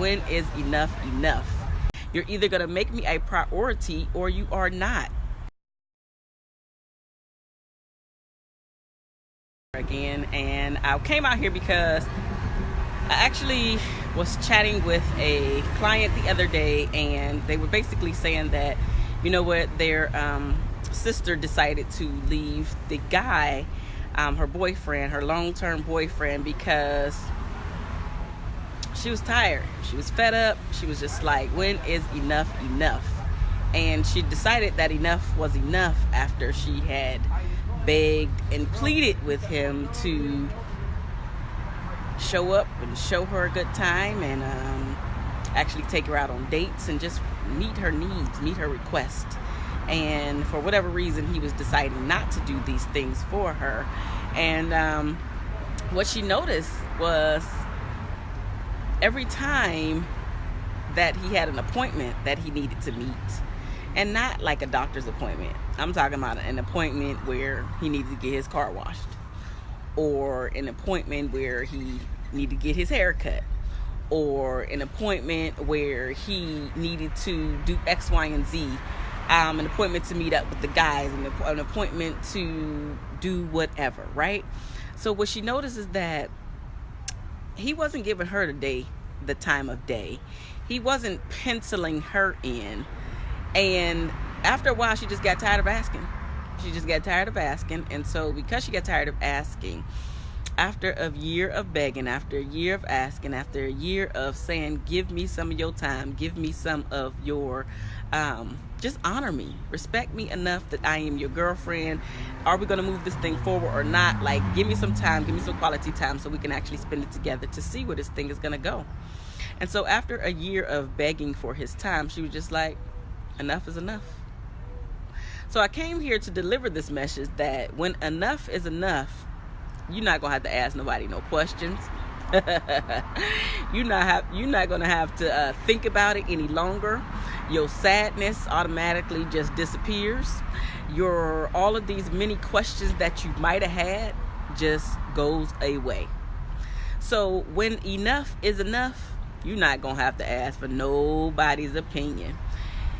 when is enough enough? You're either going to make me a priority or you are not. Again, and I came out here because I actually was chatting with a client the other day, and they were basically saying that, you know what, their sister decided to leave the guy, her boyfriend, her long-term boyfriend, because she was tired. She was fed up. She was just like, when is enough enough? And she decided that enough was enough after she had begged and pleaded with him to show up and show her a good time, and actually take her out on dates and just meet her needs, meet her request. And for whatever reason, he was deciding not to do these things for her. And what she noticed was every time that he had an appointment that he needed to meet, and not like a doctor's appointment, I'm talking about an appointment where he needed to get his car washed, or an appointment where he needed to get his hair cut, or an appointment where he needed to do X, Y, and Z, an appointment to meet up with the guys, an appointment to do whatever, right? So what she noticed is that he wasn't giving her the time of day. He wasn't penciling her in. And after a while, she just got tired of asking. And so because she got tired of asking, after a year of begging, after a year of asking, after a year of saying, give me some of your time, give me some of your, just honor me, respect me enough that I am your girlfriend. Are we going to move this thing forward or not? Like, give me some time, give me some quality time so we can actually spend it together to see where this thing is going to go. And so after a year of begging for his time, she was just like, enough is enough. So I came here to deliver this message that when enough is enough, you're not gonna have to ask nobody no questions. You're not gonna have to think about it any longer. Your sadness automatically just disappears. All of these many questions that you might have had just goes away. So when enough is enough, you're not gonna have to ask for nobody's opinion.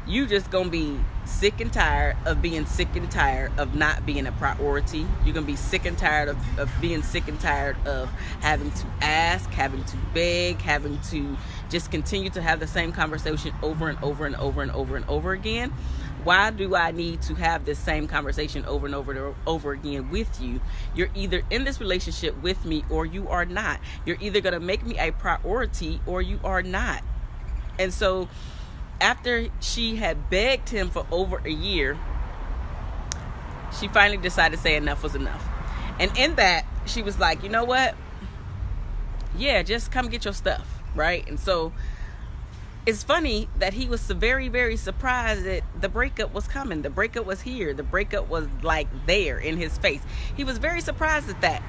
You just gonna be sick and tired of being sick and tired of not being a priority. You're gonna be sick and tired of being sick and tired of having to ask, having to beg, having to just continue to have the same conversation over and over and over and over and over again. Why do I need to have this same conversation over and over and over again with you? You're either in this relationship with me or you are not. You're either gonna make me a priority or you are not. And so after she had begged him for over a year, she finally decided to say enough was enough. And in that, she was like, you know what? Yeah, just come get your stuff, right? And so it's funny that he was very, very surprised that the breakup was coming. The breakup was here. The breakup was like there in his face. He was very surprised at that.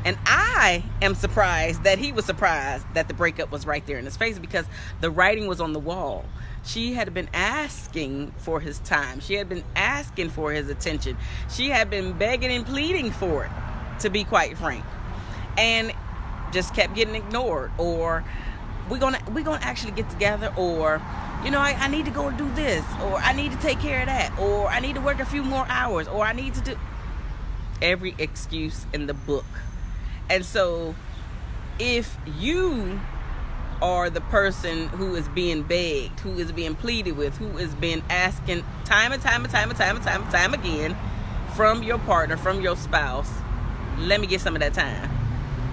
And I am surprised that he was surprised that the breakup was right there in his face, because the writing was on the wall. She had been asking for his time. She had been asking for his attention. She had been begging and pleading for it, to be quite frank, and just kept getting ignored. Or we're gonna actually get together, or I need to go and do this, or I need to take care of that, or I need to work a few more hours, or I need to do every excuse in the book. And so if you are the person who is being begged, who is being pleaded with, who is being asking time and time again from your partner, from your spouse, let me get some of that time.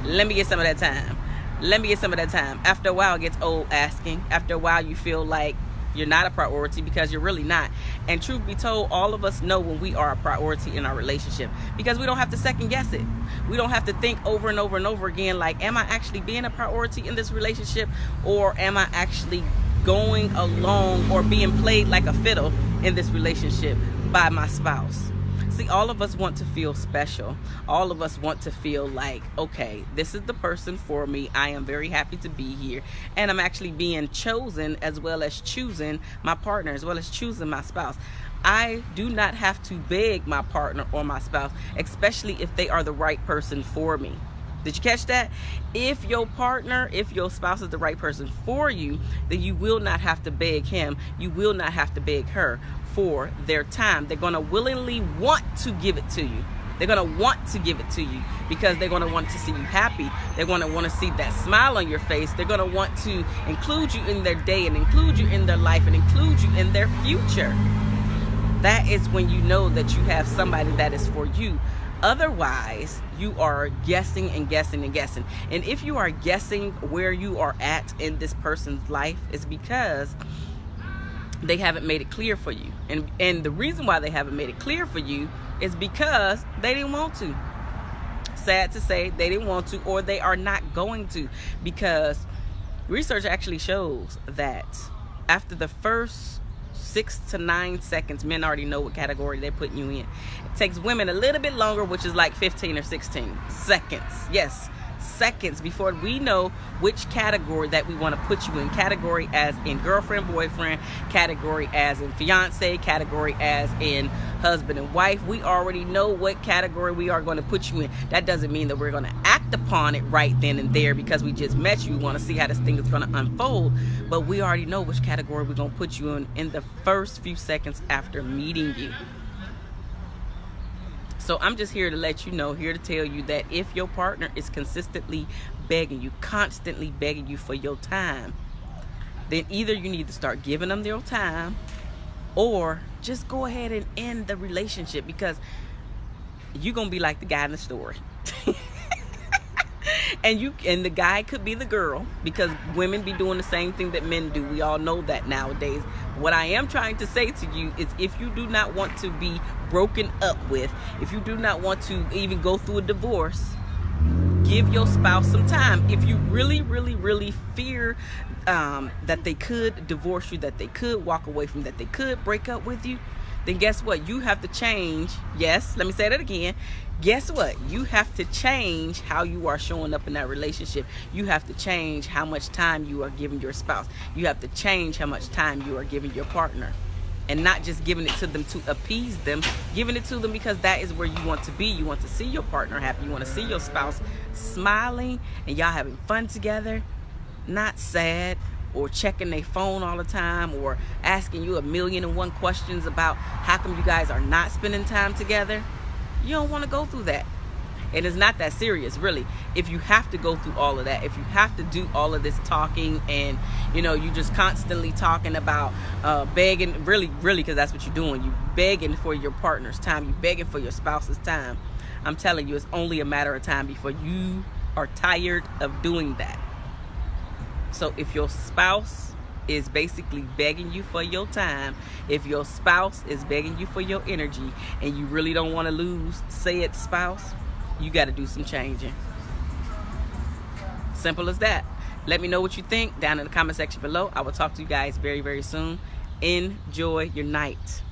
Let me get some of that time. Let me get some of that time. After a while, it gets old asking. After a while, you feel like you're not a priority, because you're really not. And truth be told, all of us know when we are a priority in our relationship, because we don't have to second guess it. We don't have to think over and over and over again, like, am I actually being a priority in this relationship, or am I actually going along or being played like a fiddle in this relationship by my spouse? See, all of us want to feel special. All of us want to feel like, okay, this is the person for me. I am very happy to be here. And I'm actually being chosen, as well as choosing my partner, as well as choosing my spouse. I do not have to beg my partner or my spouse, especially if they are the right person for me. Did you catch that? If your partner, if your spouse is the right person for you, then you will not have to beg him. You will not have to beg her for their time. They're going to willingly want to give it to you. They're going to want to give it to you because they're going to want to see you happy. They're going to want to see that smile on your face. They're going to want to include you in their day and include you in their life and include you in their future. That is when you know that you have somebody that is for you. Otherwise, you are guessing and guessing and guessing. And if you are guessing where you are at in this person's life, it's because they haven't made it clear for you. And the reason why they haven't made it clear for you is because they didn't want to. Sad to say, they didn't want to, or they are not going to, because research actually shows that after the first 6 to 9 seconds, men already know what category they're putting you in. It takes women a little bit longer, which is like 15 or 16 seconds. Yes, seconds before we know which category that we want to put you in. Category as in girlfriend, boyfriend, category as in fiance, category as in husband and wife. We already know what category we are going to put you in. That doesn't mean that we're going to act upon it right then and there because we just met you. We want to see how this thing is going to unfold, but we already know which category we're going to put you in the first few seconds after meeting you. So I'm just here to let you know, here to tell you that if your partner is consistently begging you, constantly begging you for your time, then either you need to start giving them their time or just go ahead and end the relationship, because you're going to be like the guy in the story. And the guy could be the girl, because women be doing the same thing that men do. We all know that nowadays. What I am trying to say to you is, if you do not want to be broken up with, if you do not want to even go through a divorce, give your spouse some time. If you really, really, really fear that they could divorce you, that they could walk away from, that they could break up with you, then guess what? You have to change. Yes, let me say that again. Guess what? You have to change how you are showing up in that relationship. You have to change how much time you are giving your spouse. You have to change how much time you are giving your partner. And not just giving it to them to appease them, giving it to them because that is where you want to be. You want to see your partner happy. You want to see your spouse smiling and y'all having fun together, not sad or checking their phone all the time or asking you 1,000,001 questions about how come you guys are not spending time together. You don't want to go through that. And it's not that serious, really. If you have to go through all of that, if you have to do all of this talking and, you just constantly talking about begging, really, because that's what you're doing. You begging for your partner's time. You begging for your spouse's time. I'm telling you, it's only a matter of time before you are tired of doing that. So if your spouse is basically begging you for your time, if your spouse is begging you for your energy, and you really don't want to lose said spouse, you got to do some changing. Simple as that. Let me know what you think down in the comment section below. I will talk to you guys very, very soon. Enjoy your night.